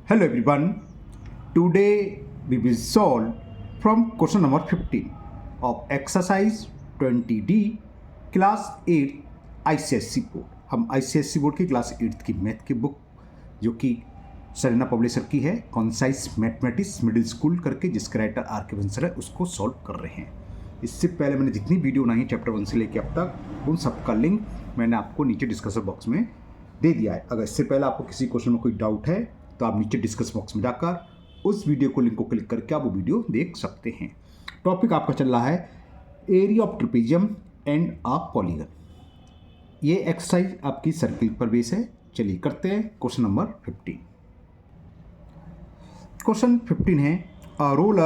Hello everyone. Today we will solve from question number 15 of exercise 20D class 8 ICSC board. हम ICSC board की class 8 की math की book जो कि सरेना publisher की है कॉन्साइज मैथमेटिक्स मिडिल स्कूल करके जिसका राइटर आर के बंसल है उसको सॉल्व कर रहे हैं. इससे पहले मैंने जितनी वीडियो बनाई चैप्टर 1 से लेकर अब तक उन सबका लिंक मैंने आपको नीचे डिस्कशन बॉक्स में दे दिया है. अगर इससे पहले आपको किसी क्वेश्चन में कोई डाउट है तो आप नीचे डिस्कस बॉक्स में जाकर उस वीडियो को लिंक को क्लिक करके आप वो वीडियो देख सकते हैं. टॉपिक आपका चल रहा है area of trapezium and a polygon. ये एक्सरसाइज आपकी सर्किल पर बेस है. चलिए करते हैं क्वेश्चन नंबर 15. क्वेश्चन 15 है रोड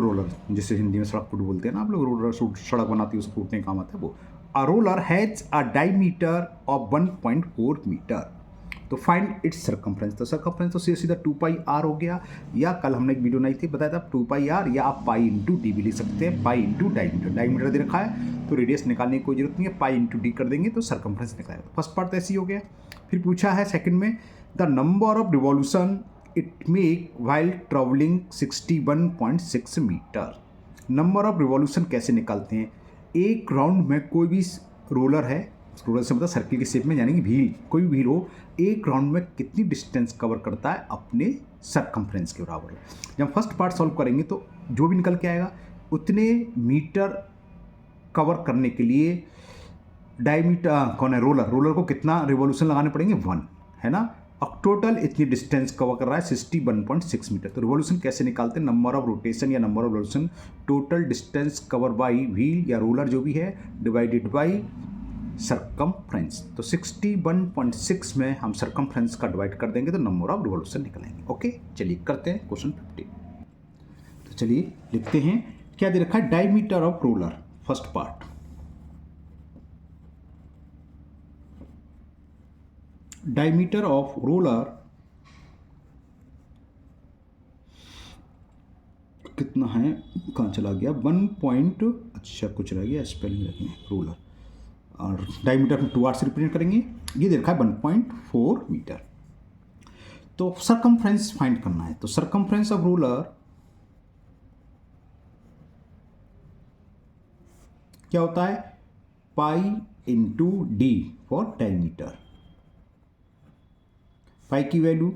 रोलर जिसे हिंदी में सड़क फुट बोलते हैं ना आप लोग. रोलर सड़क बनाती है उसको फूटने का काम आता है वो. A roller has a diameter of 1.4 metre. तो फाइंड इट्स सर्कमफ्रेंस. तो सर्कमफ्रेंस तो सीधा 2 पाई आर हो गया, या कल हमने एक वीडियो नहीं थी बताया था 2 पाई आर, या आप पाई इंटू डी भी लिख सकते हैं. Pi into diameter. डायमीटर दे रखा है तो रेडियस निकालने की कोई जरूरत नहीं है. पाई इंटू डी कर देंगे तो सर्कमफ्रेंस निकलेगा. फर्स्ट पार्ट तो ऐसे ही हो गया. फिर पूछा है सेकंड में the number of revolution it make while travelling 61.6 metre. Number of revolution कैसे निकालते हैं. एक राउंड में कोई भी रोलर है, रोलर से मतलब सर्किल की शेप में, यानी कि व्हील, कोई भी व्हील हो, एक राउंड में कितनी डिस्टेंस कवर करता है अपने सर्कमफ्रेंस के बराबर. जब फर्स्ट पार्ट सॉल्व करेंगे तो जो भी निकल के आएगा उतने मीटर कवर करने के लिए डायमीटर कौन है रोलर को कितना रिवॉल्यूशन लगाने पड़ेंगे 1 है ना. अब टोटल इतनी डिस्टेंस कवर कर रहा है 61.6 मीटर. तो रिवॉल्यूशन कैसे निकालते हैं. नंबर ऑफ रोटेशन या number of revolution total distance cover by wheel या रोलर जो भी है डिवाइडेड बाई सर्कमफ्रेंस. तो 61.6 में हम सर्कमफ्रेंस का डिवाइड कर देंगे तो नंबर ऑफ रिवॉल्यूशन निकलेंगे. ओके चलिए करते हैं क्वेश्चन 15. तो चलिए लिखते हैं क्या दे रखा है. Diameter of roller first part. Diameter of roller कितना है, कहाँ चला गया, 1 पॉइंट, अच्छा कुछ रह गया, स्पेलिंग रखेंगे रोलर और डायमीटर में 2 आर से रिप्रेजेंट करेंगे. ये दे रखा है 1.4 मीटर. तो सर्कमफ्रेंस फाइंड करना है. तो सर्कमफ्रेंस ऑफ रोलर क्या होता है, pi into D for diameter. Pi की वैल्यू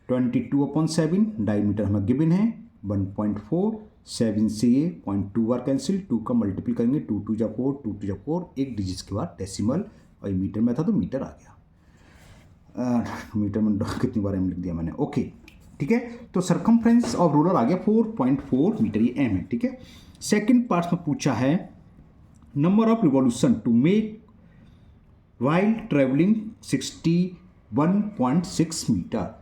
22/7, डायमीटर हमें गिवन है 1.4. 7 से ये 0.2 बार कैंसिल, 2 का मल्टीपल करेंगे 2 2 जा 4, 2 2 जा 4, एक डिजिट के बाद डेसिमल, और ये मीटर में था तो मीटर आ गया. मीटर में कितनी बार एम लिख दिया मैंने. ओके ठीक है. तो सर्कमफ्रेंस ऑफ रोलर आ गया 4.4 मीटर, ये एम है. ठीक है. सेकेंड पार्ट में पूछा है number of revolution to make while travelling 61.6 metre.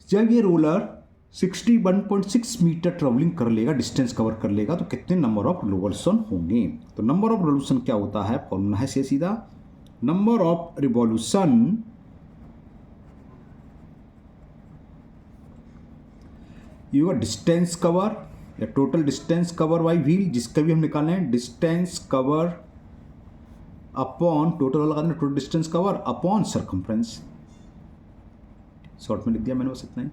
जब ये रोलर 61.6 मीटर ट्रेवलिंग कर लेगा, डिस्टेंस कवर कर लेगा, तो कितने नंबर ऑफ रिवॉल्यूशन होंगे. तो नंबर ऑफ रिवॉल्यूशन क्या होता है, फॉर्मूला है सीधा नंबर ऑफ रिवॉल्यूशन ये डिस्टेंस कवर या total distance cover by wheel, जिसका भी हम निकालना है डिस्टेंस कवर अपॉन टोटल लगा देना, total distance cover upon circumference. Short में लिख दिया मैंने बस इतना ही.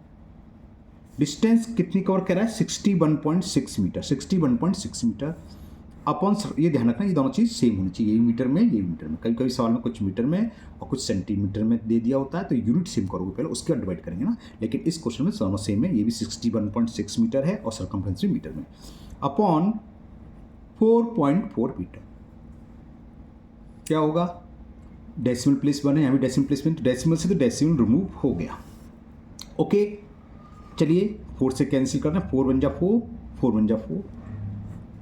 डिस्टेंस कितनी कवर कर रहा है 61.6 मीटर. 61.6 मीटर अपॉन, ये ध्यान रखना ये दोनों चीज़ सेम होनी चाहिए. ये मीटर में ये मीटर में. कभी कभी सवाल में कुछ मीटर में और कुछ सेंटीमीटर में दे दिया होता है तो यूनिट सेम करोगे पहले, उसके बाद डिवाइड करेंगे ना. लेकिन इस क्वेश्चन में दोनों सेम है. ये भी 61.6 मीटर है और सर्कमफ्रेंस भी मीटर में, अपॉन 4.4 मीटर. क्या होगा, डेसिमल प्लेस बने, यहाँ भी डेसिमल प्लेसमेंट, डेसिमल से तो डेसिमल रिमूव हो गया. ओके चलिए 4 से कैंसिल करना. 4 बन जा 4, 4 बन जा 4,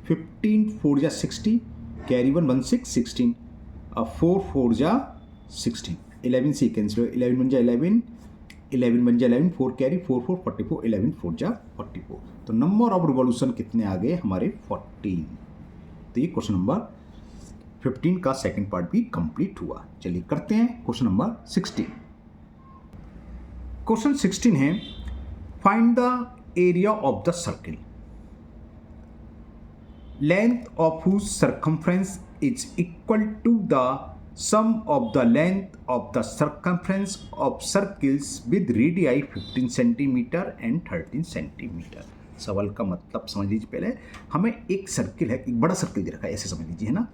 15 4 जा 60, कैरी 1 1 6 16, अब 4 4 जा 16, 11 से कैंसिल, 11 बन जा 11, 11 बन जा 11, 4 कैरी 4 4 44, 11 4 जा 44. तो नंबर ऑफ रिवॉल्यूशन कितने आ गए हमारे 14. तो ये क्वेश्चन नंबर 15 का सेकंड पार्ट भी कंप्लीट हुआ. चलिए करते हैं क्वेश्चन नंबर 16. क्वेश्चन 16 है find the area of the circle length of whose circumference is equal to the sum of the length of the circumference of circles with radii 15 centimetre and 13 centimetre. सवाल का मतलब समझ लीजिए, पहले हमें एक circle है, एक बड़ा सर्किल दे रखा है, ऐसे समझ लीजिए, है ना।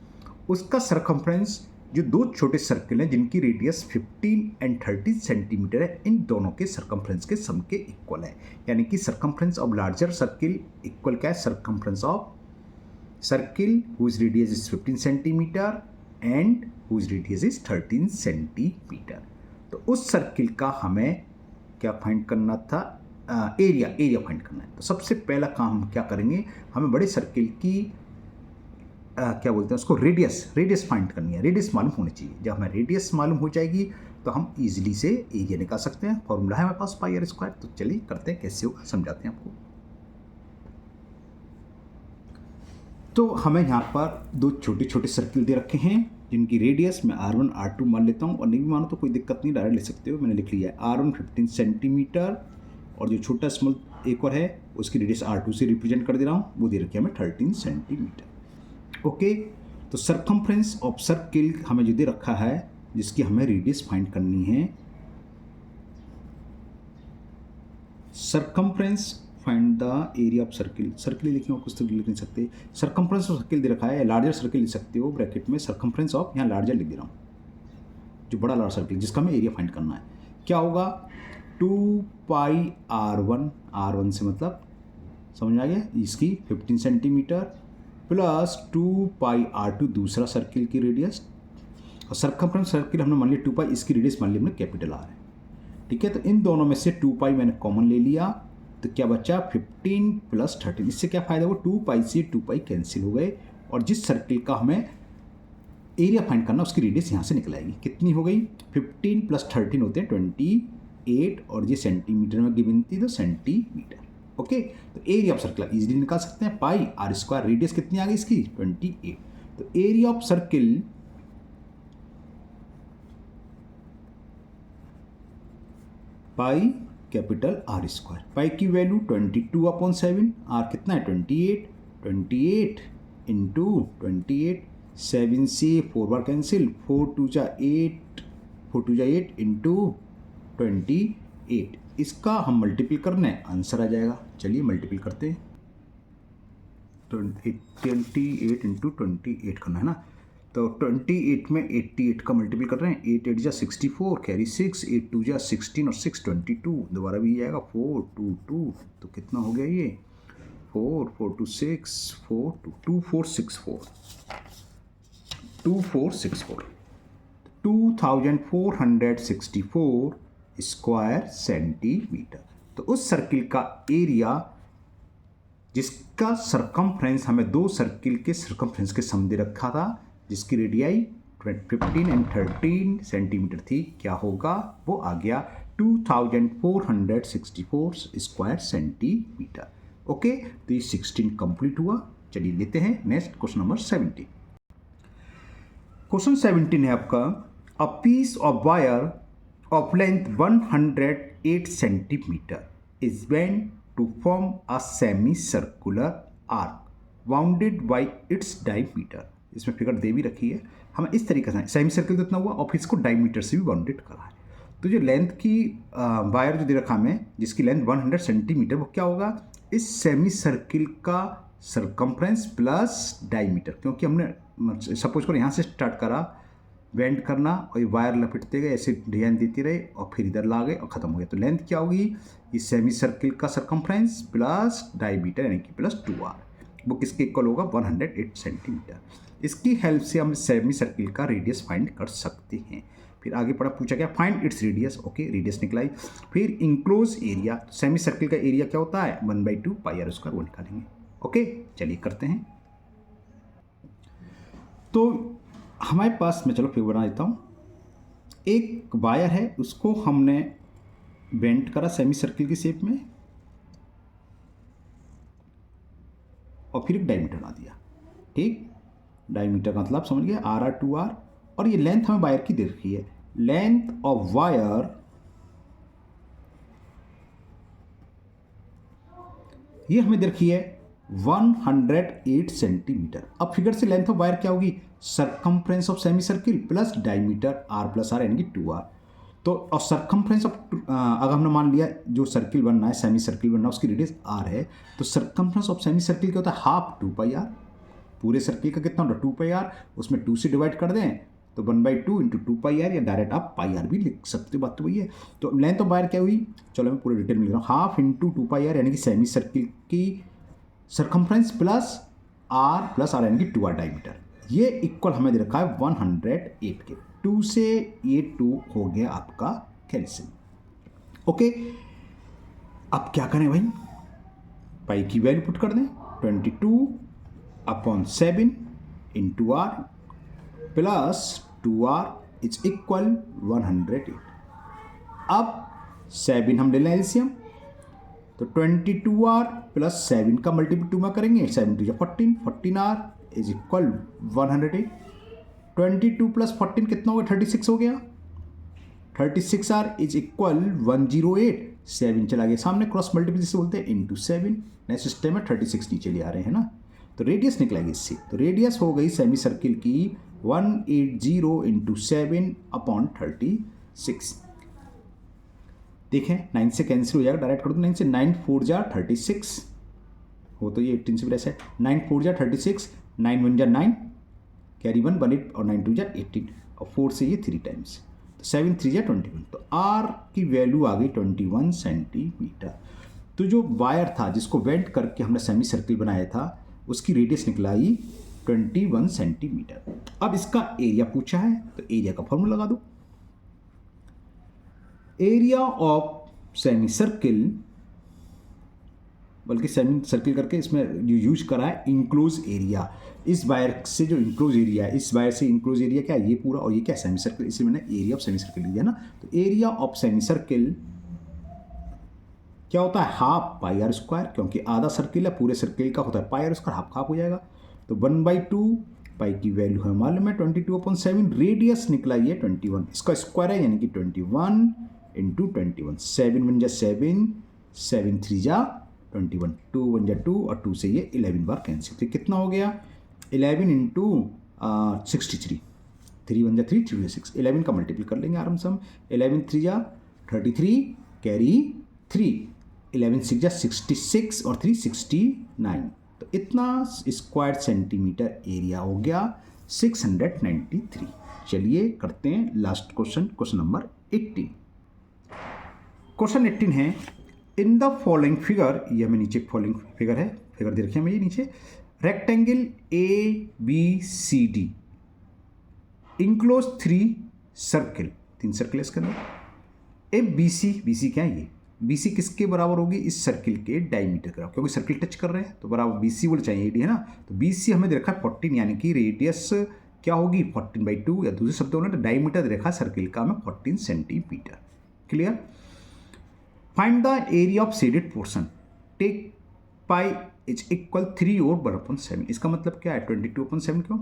उसका सर्कमफ्रेंस जो दो छोटे सर्किल हैं जिनकी रेडियस 15 एंड 13 सेंटीमीटर है, इन दोनों के सर्कमफ्रेंस के सम के इक्वल है। यानी कि circumference of larger circle equal क्या है, circumference of circle whose radius is 15 centimetre and whose radius is 13 centimetre. तो उस सर्किल का हमें क्या फाइंड करना था, एरिया फाइंड करना है। तो सबसे पहला काम हम क्या करेंगे, हमें बड़े सर्किल की क्या बोलते हैं उसको, रेडियस फाइंड करनी है। रेडियस मालूम होनी चाहिए। जब हमें रेडियस मालूम हो जाएगी तो हम इजीली से एरिया निकाल सकते हैं। फॉर्मूला है हमारे पास पाई आर स्क्वायर। तो चलिए करते हैं, कैसे होगा समझाते हैं आपको। तो हमें यहाँ पर दो छोटे छोटे सर्किल दे रखे हैं जिनकी रेडियस मैं R1 R2 मान लेता हूँ, और नहीं भी मानो तो कोई दिक्कत नहीं, डायरेक्ट ले सकते हो। मैंने लिख लिया है R1 15 सेंटीमीटर, और जो छोटा स्मॉल एक और है उसकी रेडियस R2 से रिप्रेजेंट कर दे रहा हूँ, वो दे रखी है हमें 13 सेंटीमीटर। ओके, तो सर्कमफ्रेंस ऑफ सर्किल हमें जो दे रखा है जिसकी हमें रेडियस फाइंड करनी है, circumference find the area of circle. Circle लिखे हो, कुछ तो लिख नहीं सकते। सर्कमफ्रेंस ऑफ सर्किल दे रखा है, लार्जर सर्किल लिख सकते हो ब्रैकेट में, सर्कमफ्रेंस ऑफ, यहाँ लार्जर लिख दे रहा हूँ, जो बड़ा लार्जर सर्किल जिसका हमें एरिया फाइंड करना है। क्या होगा, 2 पाई R1 से मतलब समझ में आ गया, इसकी 15 सेंटीमीटर प्लस 2 पाई R2 दूसरा सर्किल की रेडियस, और सर्कमफ्रेंस सर्किल हमने मान लिया 2 पाई, इसकी रेडियस मान ली हमने कैपिटल R है। ठीक है, तो इन दोनों में से 2 पाई मैंने कॉमन ले लिया, तो क्या बचा 15 प्लस 13। इससे क्या फायदा हुआ, 2 पाई से 2 पाई कैंसिल हो गए, और जिस सर्किल का हमें एरिया फाइंड करना उसकी रेडियस यहाँ से निकल आएगी। कितनी हो गई, 15 प्लस 13 होते हैं 28, और ये सेंटीमीटर में गिवन थी तो सेंटीमीटर। ओके, तो एरिया ऑफ सर्किल इजीली निकाल सकते हैं, पाई आर स्क्वायर, रेडियस कितनी आ गई इसकी 28। तो area of circle pi capital R square, pi की वैल्यू 22/7, आर कितना है 28 इंटू 28, 7 से 4 बार कैंसिल, 4 2 जा 8 इंटू 28, इसका हम मल्टीपल करना है, आंसर आ जाएगा। चलिए मल्टीपल करते हैं, 28 इंटू 28 करना है ना, तो 28 में 88 का मल्टीपल कर रहे हैं, 8 8 जा 64, कैरी 6, 8 2 जा 16 और 6 22, दोबारा भी जाएगा 4 2 2, तो कितना हो गया ये 4 4 2 6 4 2 2 4 6 4 2464 2464 स्क्वायर सेंटीमीटर। तो उस सर्किल का एरिया जिसका सर्कमफ्रेंस हमें दो सर्किल के सर्कमफ्रेंस के सम दे रखा था, जिसकी रेडियाई 15 एंड 13 सेंटीमीटर थी, क्या होगा, वो आ गया 2464 स्क्वायर सेंटीमीटर। ओके, तो ये 16 कंप्लीट हुआ। चलिए लेते हैं नेक्स्ट क्वेश्चन नंबर 17। क्वेश्चन 17 है आपका, a piece of wire of length 108 centimetre is bent to form a semi circular arc bounded by its diameter. इसमें फिगर दे भी रखी है, हमें इस तरीके से सेमी सर्किल इतना हुआ और फिर इसको डायमीटर से भी बाउंडेड करा है। तो जो लेंथ की वायर जो दे रखा हमें, जिसकी लेंथ 100 सेंटीमीटर, वो क्या होगा, इस सेमी सर्किल का सर्कमफ्रेंस प्लस डायमीटर, क्योंकि हमने सपोज करो यहाँ से स्टार्ट करा बेंड करना, और ये वायर लपेटते गए, ऐसे डिजाइन देती रहे, और फिर इधर ला गए और ख़त्म हो गया। तो लेंथ क्या होगी, इस सेमी सर्किल का सर्कमफ्रेंस प्लस डायमीटर यानी कि प्लस 2r, वो किसके इक्वल होगा 108 सेंटीमीटर। इसकी हेल्प से हम सेमी सर्किल का रेडियस फाइंड कर सकते हैं। फिर आगे पढ़ा, पूछा क्या, find its radius. Okay, radius निकलाई। फिर इंक्लोज एरिया, सेमी सर्किल का एरिया क्या होता है 1/2 पाई आर स्क्वायर, वो निकालेंगे। ओके, चलिए करते हैं। तो हमारे पास, मैं चलो फिर बना देता हूँ, एक वायर है, उसको हमने बेंड करा सेमी सर्किल की शेप में, और फिर एक डायमीटर बना दिया। ठीक, डायमीटर का मतलब समझ गए, RR 2R, और ये लेंथ हमें वायर की दे रखी है, लेंथ ऑफ वायर ये हमें दे रखी है 108 सेंटीमीटर। अब फिगर से लेंथ ऑफ वायर क्या होगी, circumference of semi circle plus diameter R plus R यानी कि 2r। तो और सरकमफ्रेंस ऑफ अगर हमने मान लिया जो सर्किल बनना है, सेमी सर्किल बनना है, उसकी रेडियस r है, तो सरकमफ्रेंस ऑफ सेमी सर्किल क्या होता है, हाफ 2πr। पूरे सर्किल का कितना होता है 2πr, उसमें 2 से डिवाइड कर दें तो 1/2 इंटू 2πr, या डायरेक्ट आप πr भी लिख सकते हो, बात तो वही है। तो लेंथ ऑफ वायर क्या हुई, चलो मैं पूरे डिटेल में लिख रहा हूँ, हाफ इंटू 2πr यानी कि सेमी सर्किल की circumference plus r plus R यानी कि 2r डायमीटर, ये इक्वल हमें दे रखा है 108 के। 2 से ये 2 हो गया आपका कैल्शियम। ओके, अब क्या करें भाई, पाई की वैल्यू पुट कर दें, 22/7 into R plus 2r is equal 108। अब 7 हम ले लें एलसीएम, तो 22r प्लस 7 का मल्टीपल 2 में करेंगे, 7 2 14, 14r इज इक्वल 108। 22 प्लस 14 कितना हो गया, 36 हो गया, 36r इज इक्वल 108। 7 चला गया सामने, क्रॉस मल्टीपल जिसे बोलते हैं, इंटू 7। नए सिस्टम में 36 नीचे ले आ रहे हैं ना, तो रेडियस निकलेगी इससे। तो रेडियस हो गई सेमी सर्किल की 180 इंटू 7/36। देखें 9 से कैंसिल हो जाएगा, डायरेक्ट कर दो 9 से, 9 4 जा 36 हो, तो ये 18 से भी ऐसा है, 9 4 जा 36, 9 1 जा 9, कैरी 1 1 8 और 9 2 जा 18, और 4 से ये 3 टाइम्स, तो 7 3 जा 21। तो आर की वैल्यू आ गई 21 सेंटीमीटर। तो जो वायर था जिसको वेल्ड करके हमने सेमी सर्किल बनाया था, उसकी रेडियस निकलाई 21 सेंटीमीटर। अब इसका एरिया पूछा है, तो एरिया का फॉर्मूला लगा दो। एरिया ऑफ सेमी सर्किल, बल्कि सेमी सर्किल करके इसमें जो यूज करा है इंक्लोज एरिया, इस वायर से जो इंक्लोज एरिया है, इस वायर से इंक्लोज एरिया क्या है, ये पूरा, और ये क्या सेमी सर्किल, इसलिए मैंने एरिया ऑफ सेमी सर्किल लिया ना। तो एरिया ऑफ सेमी सर्किल क्या होता है, हाफ πr स्क्वायर, क्योंकि आधा सर्किल है, पूरे सर्किल का होता है πr स्क्वायर, हाफ हाफ हो जाएगा। तो 1/2, पाई की वैल्यू है मालूम है 22/7, रेडियस निकला ये 21, इसका स्क्वायर है यानी कि 21 इंटू 21, 7 1 जा 7, 7 3 जा 21, 2 1 जा 2, और 2 से ये 11 बार कैंसिल, तो कितना हो गया 11 इंटू 63, 3 1 जा 3, 3 जा 6, 11 का मल्टीपल कर लेंगे आराम से हम, 11 3 जा 33, कैरी 3, 11 6 जा 66 और 3 69, तो इतना स्क्वायर सेंटीमीटर एरिया हो गया 693। चलिए करते हैं last question, question number 18। Question 18 है, इन द फॉलोइंग फिगर, ये हमें नीचे फॉलोइंग फिगर है, फिगर दे रखी है हमें ये नीचे, rectangle ABCD enclose 3 circle, 3 circle इसके अंदर। ए BC क्या है, ये BC किसके बराबर होगी, इस सर्किल के डायमीटर के, क्योंकि सर्किल टच कर रहे हैं तो बराबर BC बोल चाहिए, AD है ना। तो BC हमें दे रखा है 14, यानी कि रेडियस क्या होगी 14/2, या दूसरे शब्दों में डायमीटर दे रखा है सर्किल का हमें 14 centimetre. Clear. Find the area of shaded portion, take pi is equal 3 और 1/7। इसका मतलब क्या है 22/7, क्यों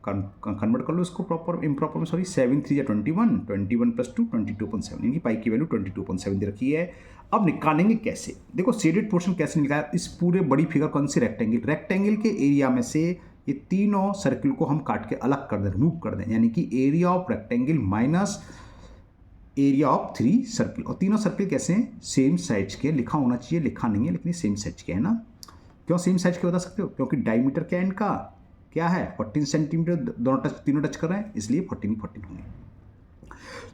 कन्वर्ट कर लो इसको प्रॉपर इम्प्रॉपर में, सॉरी, 7 3 जा 21, 21 + 2 22/7, यानी कि पाई की वैल्यू 22/7 दे रखी है। अब निकालेंगे कैसे, देखो शेडेड पोर्शन कैसे निकाला, इस पूरे बड़ी फिगर कौन सी, रेक्टेंगल के एरिया में से ये तीनों सर्किल को हम काट के अलग कर दें, रिमूव कर दें, यानी कि area of rectangle minus area of 3 circle. और तीनों सर्किल कैसे हैं, सेम साइज के, लिखा होना चाहिए, लिखा नहीं है लेकिन सेम साइज के है ना। क्यों सेम साइज के बता सकते हो, क्योंकि डायमीटर क्या है इनका, क्या है 14 सेंटीमीटर, तीनों टच कर रहे हैं, इसलिए 14 14 होंगे।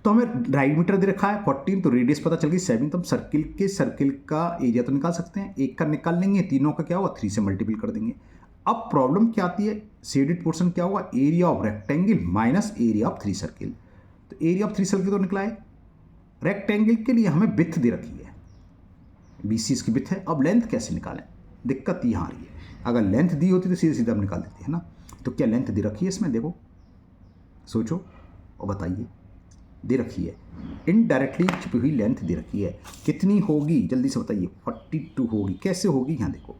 तो हमें डायमीटर दे रखा है 14, तो रेडियस पता चल गई 7, तो हम सर्किल का एरिया तो निकाल सकते हैं, एक का निकाल लेंगे, तीनों का क्या होगा 3 से मल्टीपल कर देंगे। अब प्रॉब्लम क्या आती है, शेडेड पोर्शन क्या होगा, area of rectangle minus area of 3 circle. तो एरिया ऑफ 3 सर्किल तो निकला है, रेक्टेंगल के लिए हमें विड्थ दे रखी है, BC इसकी विड्थ है। अब लेंथ कैसे निकालें, दिक्कत यहाँ आ रही है, अगर लेंथ दी होती तो सीधे सीधे हम निकाल देते हैं ना। तो क्या लेंथ दे रखी है इसमें, देखो सोचो और बताइए, दे रखी है, इनडायरेक्टली छिपी हुई लेंथ दे रखी है, कितनी होगी जल्दी से बताइए, 42 होगी। कैसे होगी, यहाँ देखो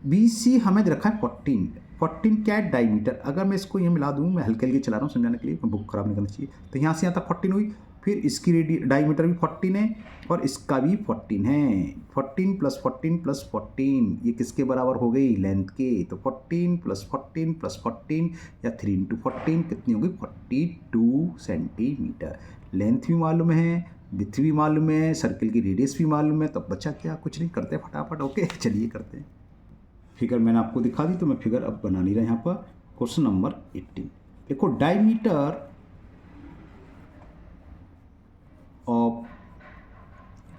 BC हमें दे रखा है 14 क्या है डायमीटर, अगर मैं इसको ये मिला दूँ, मैं हल्के हल्के चला रहा हूँ समझाने के लिए, बुक खराब नहीं करना चाहिए, तो यहाँ से यहाँ तक 14 हुई, फिर इसकी डायमीटर भी 14 है और इसका भी 14 है। 14 + 14 + 14 ये किसके बराबर हो गई? लेंथ के। तो 14 + 14 + 14 या 3 × 14 कितनी होगी? 42 सेंटीमीटर। लेंथ भी मालूम है, विड्थ भी मालूम है, सर्किल की रेडियस भी मालूम है, तब बचा क्या? कुछ नहीं, करते फटाफट। ओके चलिए करते हैं। फिगर मैंने आपको दिखा दी तो मैं फिगर अब बना नहीं रहा यहाँ पर। क्वेश्चन नंबर 18 देखो, डायमीटर ऑफ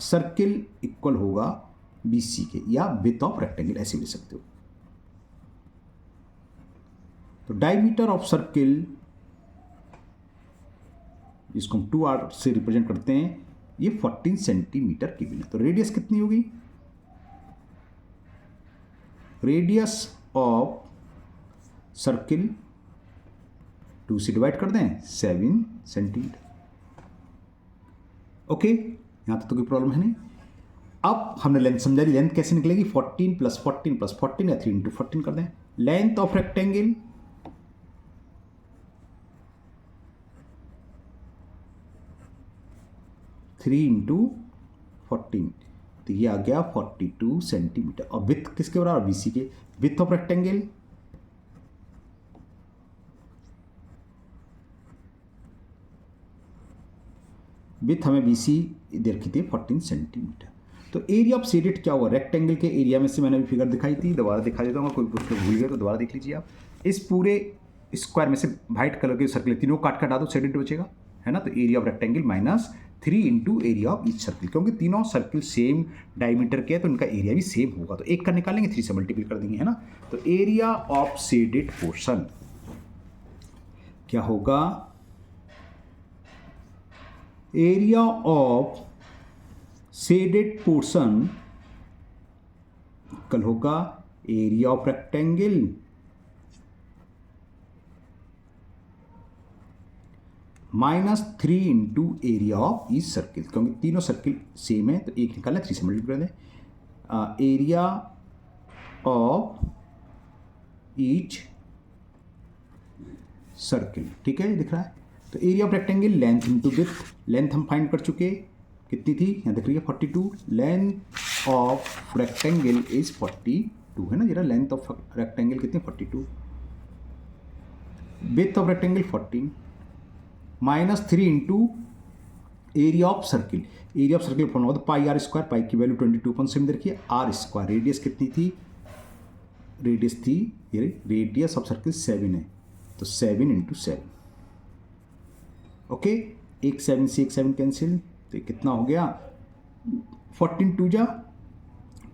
सर्किल इक्वल होगा BC के, या विड्थ ऑफ रेक्टेंगल ऐसे भी लिख सकते हो। तो डायमीटर ऑफ सर्किल, जिसको हम 2R से रिप्रेजेंट करते हैं, ये 14 सेंटीमीटर की है। तो रेडियस कितनी होगी? रेडियस ऑफ सर्किल 2 से डिवाइड कर दें, 7 सेंटीमीटर। ओके, यहां तक तो कोई प्रॉब्लम है नहीं। अब हमने लेंथ समझा ली, लेंथ कैसे निकलेगी? 14 + 14 + 14 या 3 × 14 कर दें। लेंथ ऑफ रेक्टेंगल 3 × 14, तो ये आ गया 42 सेंटीमीटर। और विड्थ किसके बराबर? BC के। विड्थ ऑफ रेक्टेंगल विड्थ हमें BC इधर की थी 14 सेंटीमीटर। तो एरिया ऑफ शेडेड क्या हुआ? रेक्टेंगल के एरिया में से मैंने भी फिगर दिखाई थी, दोबारा दिखा देता हूँ। कोई पूछ भूल गया तो दोबारा देख लीजिए आप। इस पूरे स्क्वायर में से वाइट कलर के सर्किल तीनों काट हटा दो, शेडेड बचेगा, है ना। तो area of rectangle -3 × area of each circle, क्योंकि तीनों सर्किल सेम डायमीटर के हैं तो इनका एरिया भी सेम होगा। तो एक का निकालेंगे, 3 से मल्टीप्लाई कर देंगे, है ना। तो एरिया ऑफ शेडेड पोर्शन क्या होगा? Area of shaded portion equal होगा area of rectangle -3 × area of each circle, क्योंकि तीनों सर्किल सेम है तो एक निकालना, 3 से मल्टीप्लाई कर दें। एरिया ऑफ ईच सर्किल, ठीक है, दिख रहा है। तो area of rectangle length × width, length हम फाइंड कर चुके, कितनी थी? यहाँ देख रही है 42। लेंथ ऑफ रेक्टेंगल इज 42, है ना जरा। लेंथ ऑफ रेक्टेंगल कितनी? 42। Width of rectangle 14 -3 × area of circle. Area of circle form होगा πr², पाई की वैल्यू 22.7 देखिए, r²। रेडियस कितनी थी? रेडियस थी, ये रेडियस ऑफ सर्किल 7 है, तो 7 × 7। ओके, एक 7 से एक 7 कैंसिल, तो कितना हो गया? 14 × 2 =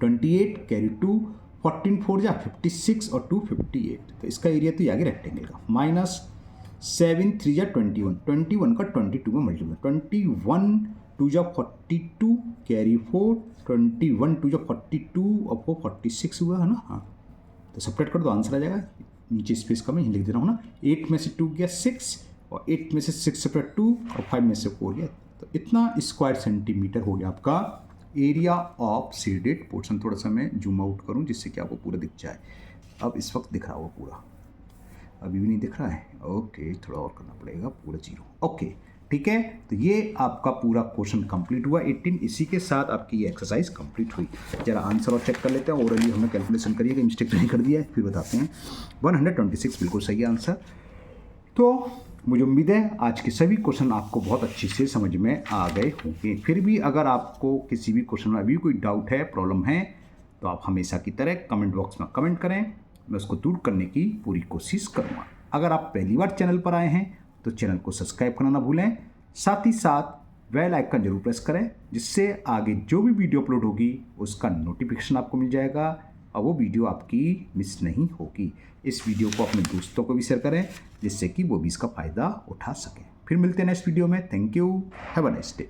28, कैरी 2, 14 × 4 = 56 और 2 58। तो इसका एरिया तो ये आ गया रेक्टेंगल का। -7 × 3 = 21, 21 का 22 में मल्टीप्लाई, 21 × 2 = 42, कैरी 4, 21 × 2 = 42 और 4 46 हुआ, है ना। हाँ, तो सेपरेट कर दो, आंसर आ जाएगा। नीचे स्पेस का मैं लिख दे रहा हूँ ना। 8 में से 2 गया 6, और 8 में से 6 सेपरेट 2, और 5 में से 4 गया। तो इतना स्क्वायर सेंटीमीटर हो गया आपका एरिया ऑफ शेडेड पोर्शन। थोड़ा सा मैं जूम आउट करूं जिससे कि आपको पूरा दिख जाए। अब इस वक्त दिख रहा होगा पूरा, अभी भी नहीं दिख रहा है। ओके, थोड़ा और करना पड़ेगा, पूरा 0। ओके, ठीक है। तो ये आपका पूरा क्वेश्चन कंप्लीट हुआ 18। इसी के साथ आपकी ये एक्सरसाइज कंप्लीट हुई। जरा आंसर और चेक कर लेते हैं। ओरली हमने कैलकुलेशन करिए कि मिस्टेक नहीं कर दिया है, फिर बताते हैं। 126 बिल्कुल सही आंसर। तो मुझे उम्मीद है आज के सभी क्वेश्चन आपको बहुत अच्छे से समझ में आ गए होंगे। फिर भी अगर आपको किसी भी क्वेश्चन में अभी कोई डाउट है, प्रॉब्लम है, तो आप हमेशा की तरह कमेंट बॉक्स में कमेंट करें, मैं उसको दूर करने की पूरी कोशिश करूँगा। अगर आप पहली बार चैनल पर आए हैं तो चैनल को सब्सक्राइब करना ना भूलें, साथ ही साथ बेल आइकन जरूर प्रेस करें, जिससे आगे जो भी वीडियो अपलोड होगी उसका नोटिफिकेशन आपको मिल जाएगा और वो वीडियो आपकी मिस नहीं होगी। इस वीडियो को अपने दोस्तों को भी शेयर करें, जिससे कि वो भी इसका फ़ायदा उठा सकें। फिर मिलते हैं नेक्स्ट वीडियो में। Thank you, have a nice day.